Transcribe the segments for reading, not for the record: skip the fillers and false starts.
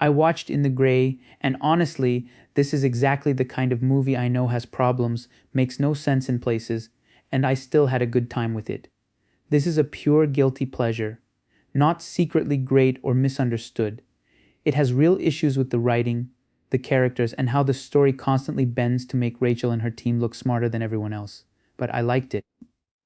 I watched In the Gray, and honestly, this is exactly the kind of movie I know has problems, makes no sense in places, and I still had a good time with it. This is a pure guilty pleasure, not secretly great or misunderstood. It has real issues with the writing, the characters, and how the story constantly bends to make Rachel and her team look smarter than everyone else. But I liked it.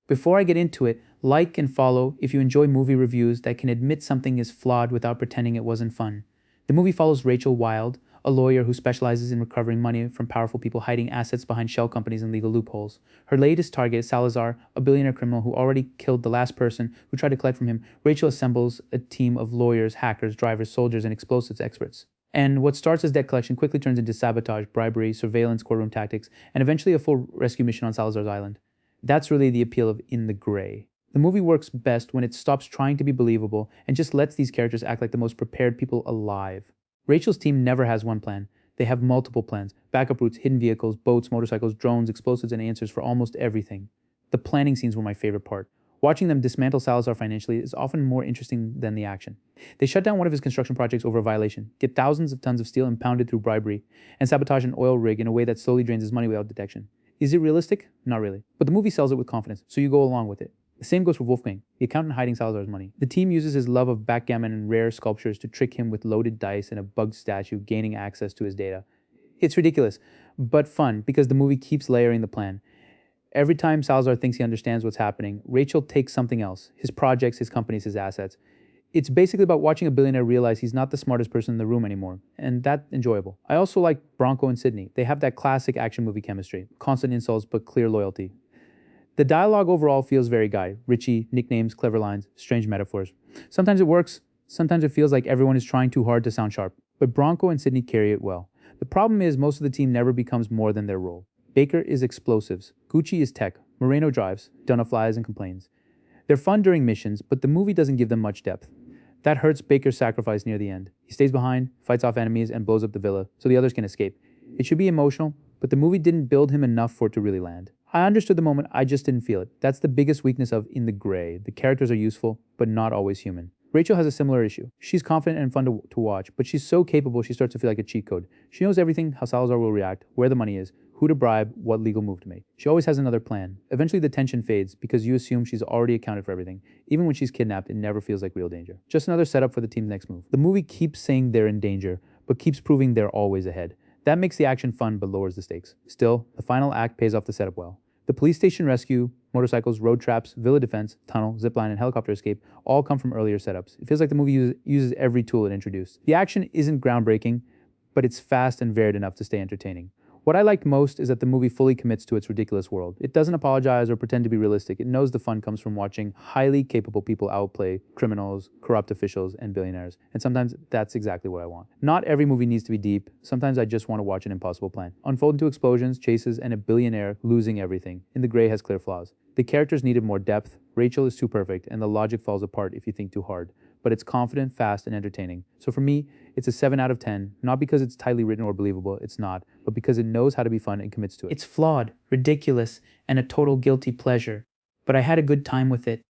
Before I get into it, like and follow if you enjoy movie reviews that can admit something is flawed without pretending it wasn't fun. The movie follows Rachel Wilde, a lawyer who specializes in recovering money from powerful people hiding assets behind shell companies and legal loopholes. Her latest target is Salazar, a billionaire criminal who already killed the last person who tried to collect from him. Rachel assembles a team of lawyers, hackers, drivers, soldiers, and explosives experts. And what starts as debt collection quickly turns into sabotage, bribery, surveillance, courtroom tactics, and eventually a full rescue mission on Salazar's island. That's really the appeal of In the Gray. The movie works best when it stops trying to be believable and just lets these characters act like the most prepared people alive. Rachel's team never has one plan. They have multiple plans, backup routes, hidden vehicles, boats, motorcycles, drones, explosives, and answers for almost everything. The planning scenes were my favorite part. Watching them dismantle Salazar financially is often more interesting than the action. They shut down one of his construction projects over a violation, get thousands of tons of steel impounded through bribery, and sabotage an oil rig in a way that slowly drains his money without detection. Is it realistic? Not really. But the movie sells it with confidence, so you go along with it. The same goes for Wolfgang, the accountant hiding Salazar's money. The team uses his love of backgammon and rare sculptures to trick him with loaded dice and a bugged statue gaining access to his data. It's ridiculous, but fun because the movie keeps layering the plan. Every time Salazar thinks he understands what's happening, Rachel takes something else, his projects, his companies, his assets. It's basically about watching a billionaire realize he's not the smartest person in the room anymore, and that's enjoyable. I also like Bronco and Sydney. They have that classic action movie chemistry, constant insults but clear loyalty. The dialogue overall feels very Guy. Richie, nicknames, clever lines, strange metaphors. Sometimes it works, sometimes it feels like everyone is trying too hard to sound sharp. But Bronco and Sydney carry it well. The problem is most of the team never becomes more than their role. Baker is explosives, Gucci is tech, Moreno drives, Dunna flies and complains. They're fun during missions, but the movie doesn't give them much depth. That hurts Baker's sacrifice near the end. He stays behind, fights off enemies, and blows up the villa so the others can escape. It should be emotional, but the movie didn't build him enough for it to really land. I understood the moment, I just didn't feel it. That's the biggest weakness of In the Gray. The characters are useful, but not always human. Rachel has a similar issue. She's confident and fun to watch, but she's so capable she starts to feel like a cheat code. She knows everything, how Salazar will react, where the money is, who to bribe, what legal move to make. She always has another plan. Eventually the tension fades because you assume she's already accounted for everything. Even when she's kidnapped, it never feels like real danger. Just another setup for the team's next move. The movie keeps saying they're in danger, but keeps proving they're always ahead. That makes the action fun but lowers the stakes. Still, the final act pays off the setup well. The police station rescue, motorcycles, road traps, villa defense, tunnel, zipline, and helicopter escape all come from earlier setups. It feels like the movie uses every tool it introduced. The action isn't groundbreaking, but it's fast and varied enough to stay entertaining. What I liked most is that the movie fully commits to its ridiculous world. It doesn't apologize or pretend to be realistic. It knows the fun comes from watching highly capable people outplay criminals, corrupt officials, and billionaires. And sometimes that's exactly what I want. Not every movie needs to be deep. Sometimes I just want to watch an impossible plan unfold into explosions, chases, and a billionaire losing everything. In the Gray has clear flaws. The characters needed more depth. Rachel is too perfect, and the logic falls apart if you think too hard. But it's confident, fast, and entertaining. So for me, it's a 7 out of 10, not because it's tightly written or believable, it's not, but because it knows how to be fun and commits to it. It's flawed, ridiculous, and a total guilty pleasure, but I had a good time with it.